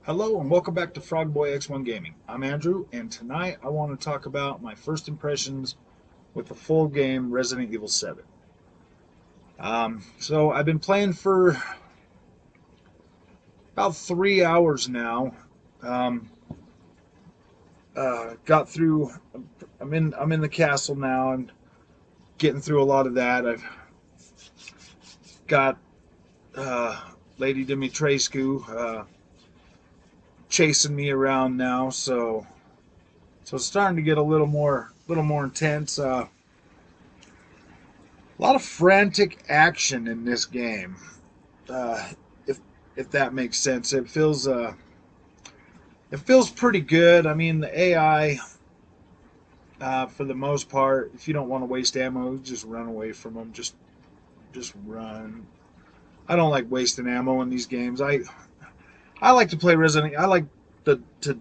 Hello and welcome back to Frogboy X1 Gaming. I'm Andrew, and tonight I want to talk about my first impressions with the full game Resident Evil 7. So I've been playing for about 3 hours now. Um, got through. I'm in the castle now and getting through a lot of that. I've got uh, Lady Dimitrescu chasing me around now, so it's starting to get a little more intense. A lot of frantic action in this game. Uh, if if that makes sense, it feels pretty good. I mean, the AI, for the most part, if you don't want to waste ammo, just run away from them. Just run. I don't like wasting ammo in these games. I like to play Resident. I like to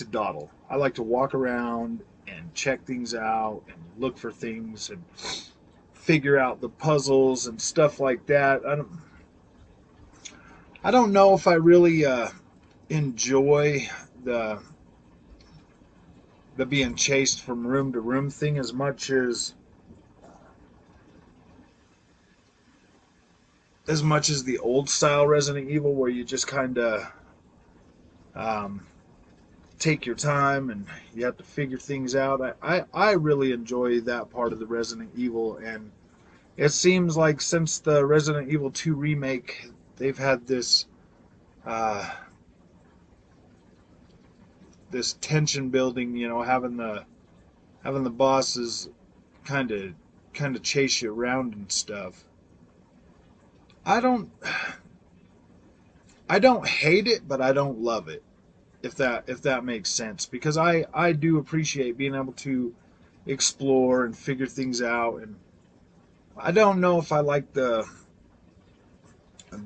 dawdle. I like to walk around and check things out and look for things and figure out the puzzles and stuff like that. I don't know if I really enjoy the the being chased from room to room thing as much as the old style Resident Evil, where you just kind of um, take your time and you have to figure things out. I really enjoy that part of the Resident Evil, and it seems like since the Resident Evil 2 remake, they've had uh, this tension building. Having the bosses kind of chase you around and stuff. I don't I don't hate it, but I don't love it. If that makes sense, because I do appreciate being able to explore and figure things out, and I don't know if I like the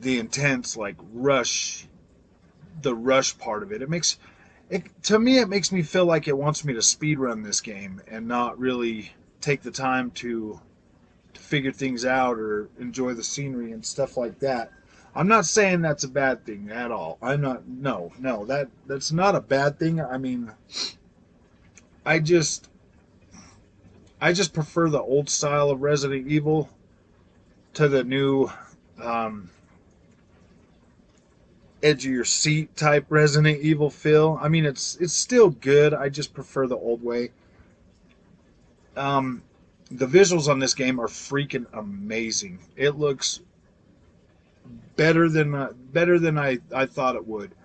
intense like rush part of it. It makes me feel like it wants me to speed run this game and not really take the time to figure things out or enjoy the scenery and stuff like that. I'm not saying that's a bad thing at all. I'm not. No, no, that's not a bad thing. I mean, I just I just prefer the old style of Resident Evil to the new um, edge of your seat type Resident Evil feel. I mean, it's still good. I just prefer the old way. Um, the visuals on this game are freaking amazing. It looks better than I thought it would.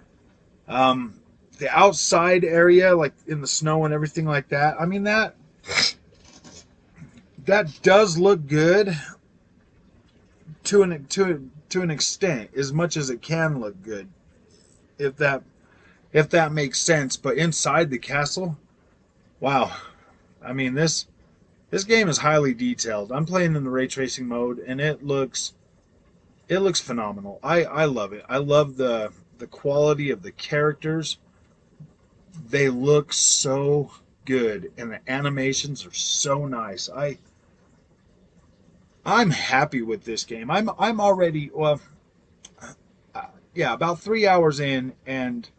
Um, the outside area, like in the snow and everything like that. I mean that does look good to an extent, as much as it can look good, if that makes sense. But inside the castle, wow. I mean this game is highly detailed. I'm playing in the ray tracing mode, and it looks phenomenal. I love it. I love the quality of the characters. They look so good, and the animations are so nice. I'm happy with this game. I'm already, well, yeah, about 3 hours in, and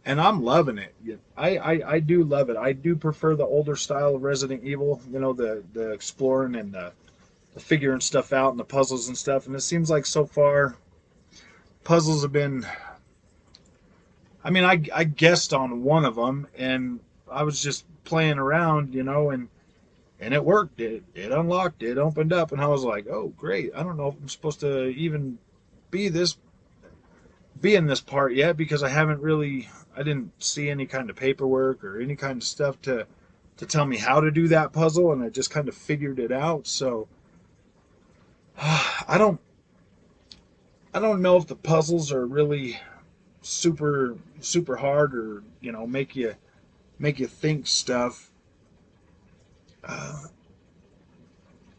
I'm loving it. I do love it. I do prefer the older style of Resident Evil. The exploring and the figuring stuff out and the puzzles and stuff. And it seems like so far puzzles have been. I mean, I guessed on one of them, and I was just playing around, and it worked. It unlocked. It opened up, and I was like, oh great. I don't know if I'm supposed to even be this be in this part yet, because I didn't see any kind of paperwork or any kind of stuff to tell me how to do that puzzle, and I just kind of figured it out. So I don't I don't know if the puzzles are really super hard, or make you think stuff. Uh,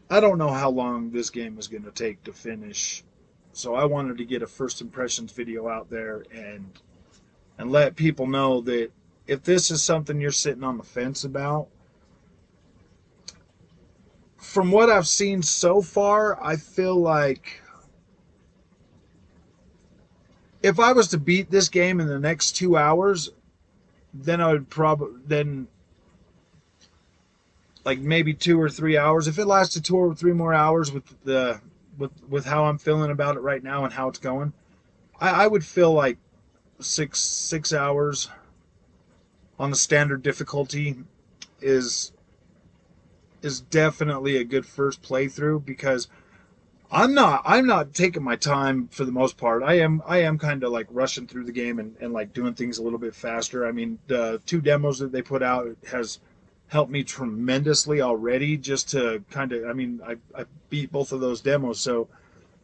I don't know how long this game is going to take to finish, so I wanted to get a first impressions video out there and let people know that if this is something you're sitting on the fence about, from what I've seen so far, I feel like if I was to beat this game in the next 2 hours, then I would probably then like maybe 2 or 3 hours. If it lasted 2 or 3 more hours with how I'm feeling about it right now and how it's going, I would feel like six hours on the standard difficulty is is definitely a good first playthrough, because I'm not taking my time for the most part. I am kind of like rushing through the game and like doing things a little bit faster. I mean, the 2 demos that they put out has helped me tremendously already, just to kind of, I mean, I beat both of those demos, so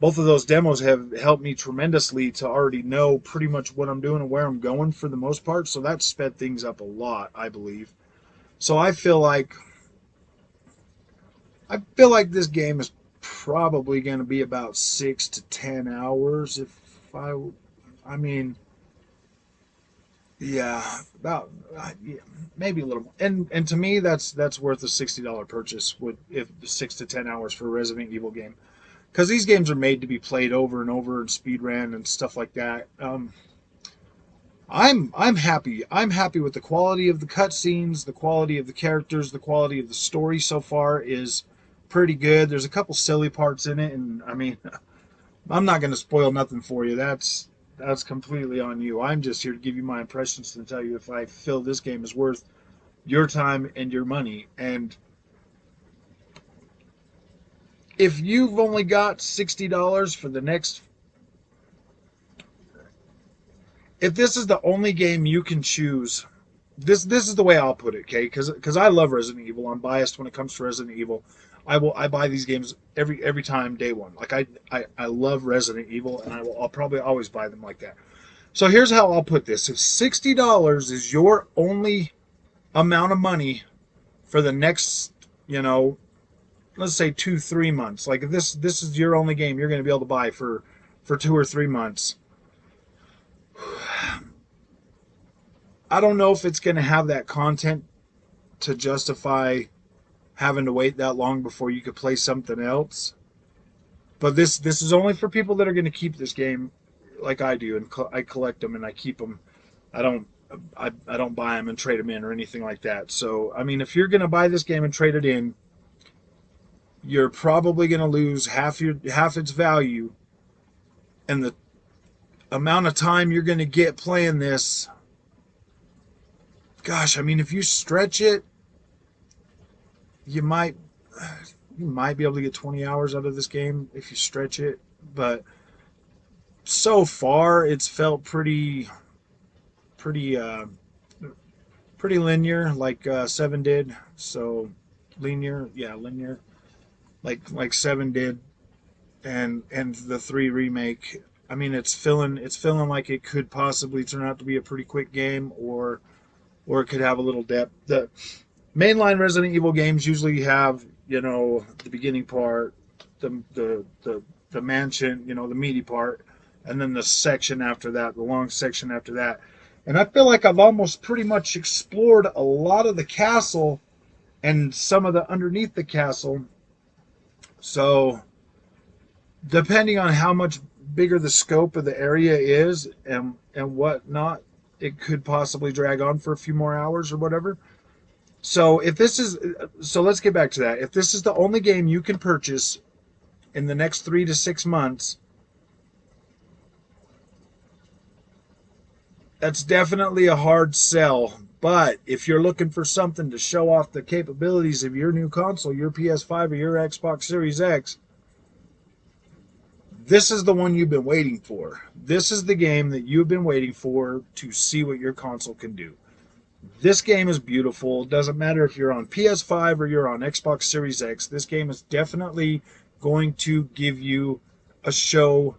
both of those demos have helped me tremendously to already know pretty much what I'm doing and where I'm going for the most part. So that sped things up a lot, I believe. So I feel like this game is probably going to be about 6 to 10 hours. I mean, yeah, about yeah, maybe a little more. And to me, that's worth a $60 purchase with if 6 to 10 hours for a Resident Evil game, because these games are made to be played over and over and speed ran and stuff like that. I'm happy. I'm happy with the quality of the cutscenes, the quality of the characters, the quality of the story so far is pretty good. There's a couple silly parts in it, and I mean, I'm not going to spoil nothing for you. That's completely on you. I'm just here to give you my impressions and tell you if I feel this game is worth your time and your money. And if you've only got $60 for the next, if this is the only game you can choose, this is the way I'll put it, okay? Because I love Resident Evil. I'm biased when it comes to Resident Evil. I buy these games every time day one. Like I love Resident Evil, and I'll probably always buy them like that. So here's how I'll put this: if $60 is your only amount of money for the next, let's say 2-3 months, like if this is your only game you're going to be able to buy for 2 or 3 months, I don't know if it's going to have that content to justify having to wait that long before you could play something else. But this is only for people that are going to keep this game like I do, and I collect them and I keep them. I don't I don't buy them and trade them in or anything like that. So I mean, if you're going to buy this game and trade it in, you're probably going to lose half its value, and the amount of time you're going to get playing this. Gosh, I mean, if you stretch it, you might be able to get 20 hours out of this game if you stretch it, but so far it's felt pretty pretty linear, like 7 did. So linear, like 7 did, and the 3 remake. I mean, it's feeling like it could possibly turn out to be a pretty quick game, or it could have a little depth. The mainline Resident Evil games usually have, the beginning part, the mansion, the meaty part, and then the section after that, the long section after that. And I feel like I've almost pretty much explored a lot of the castle and some of the underneath the castle. So depending on how much bigger the scope of the area is and whatnot, it could possibly drag on for a few more hours or whatever. So let's get back to that. If this is the only game you can purchase in the next 3 to 6 months, that's definitely a hard sell. But if you're looking for something to show off the capabilities of your new console, your PS5 or your Xbox Series X, this is the one you've been waiting for. This is the game that you've been waiting for to see what your console can do. This game is beautiful. It doesn't matter if you're on PS5 or you're on Xbox Series X. This game is definitely going to give you a show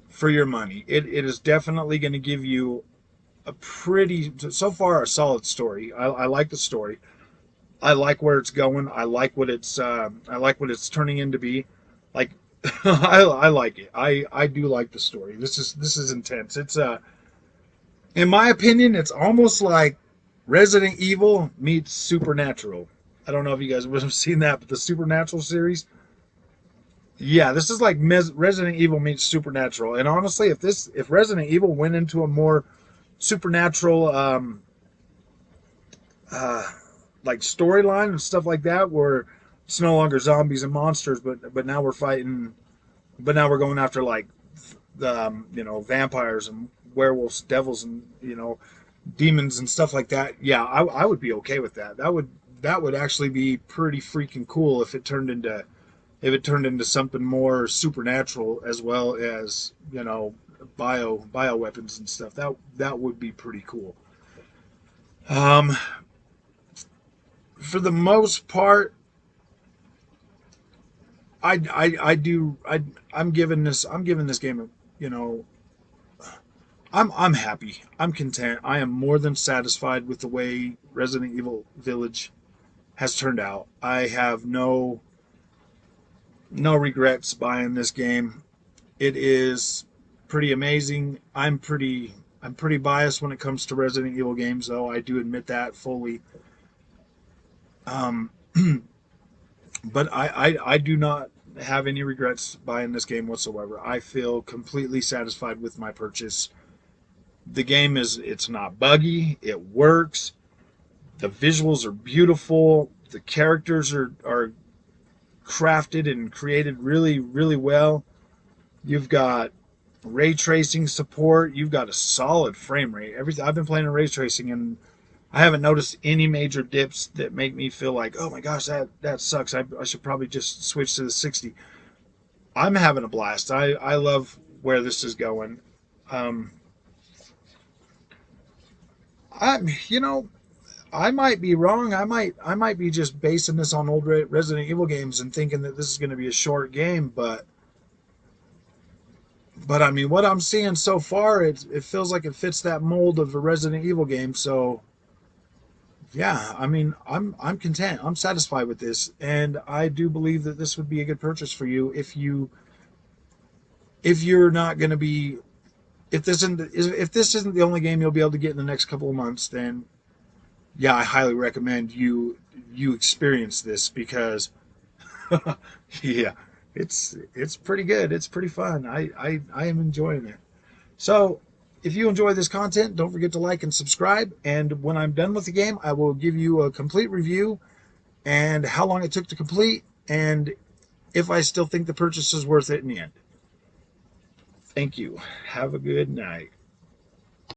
for your money. It is definitely going to give you so far, a solid story. I like the story. I like where it's going. I like what it's turning into be. Like, I like it. I do like the story. This is intense. In my opinion, it's almost like Resident Evil meets Supernatural. I don't know if you guys would have seen that, but the Supernatural series, Yeah, this is like Resident Evil meets Supernatural. And honestly, if Resident Evil went into a more supernatural uh, like storyline and stuff like that, where it's no longer zombies and monsters, but now we're fighting, but now we're going after like the vampires and werewolves, devils, and demons and stuff like that. Yeah, I would be okay with that. That would actually be pretty freaking cool if it turned into something more supernatural as well as bio weapons and stuff. That would be pretty cool. Um, for the most part, I'm giving this game a, you know I'm happy. I'm content. I am more than satisfied with the way Resident Evil Village has turned out. I have no regrets buying this game. It is pretty amazing. I'm pretty biased when it comes to Resident Evil games, though. I do admit that fully. Um, but I do not have any regrets buying this game whatsoever. I feel completely satisfied with my purchase. The game it's not buggy. It works. The visuals are beautiful. The characters are crafted and created really, really well. You've got ray tracing support. You've got a solid frame rate. Everything I've been playing in ray tracing, and I haven't noticed any major dips that make me feel like, oh my gosh, that sucks. I should probably just switch to the 60. I'm having a blast. I love where this is going. Um, I'm I might be wrong. I might be just basing this on old Resident Evil games and thinking that this is going to be a short game, but I mean, what I'm seeing so far, it feels like it fits that mold of a Resident Evil game. So yeah, I mean, I'm content. I'm satisfied with this, and I do believe that this would be a good purchase for you if you're not going to be if this isn't the only game you'll be able to get in the next couple of months. Then yeah, I highly recommend you experience this because yeah, it's pretty good. It's pretty fun. I am enjoying it. So, if you enjoy this content, don't forget to like and subscribe. And when I'm done with the game, I will give you a complete review and how long it took to complete, and if I still think the purchase is worth it in the end. Thank you. Have a good night.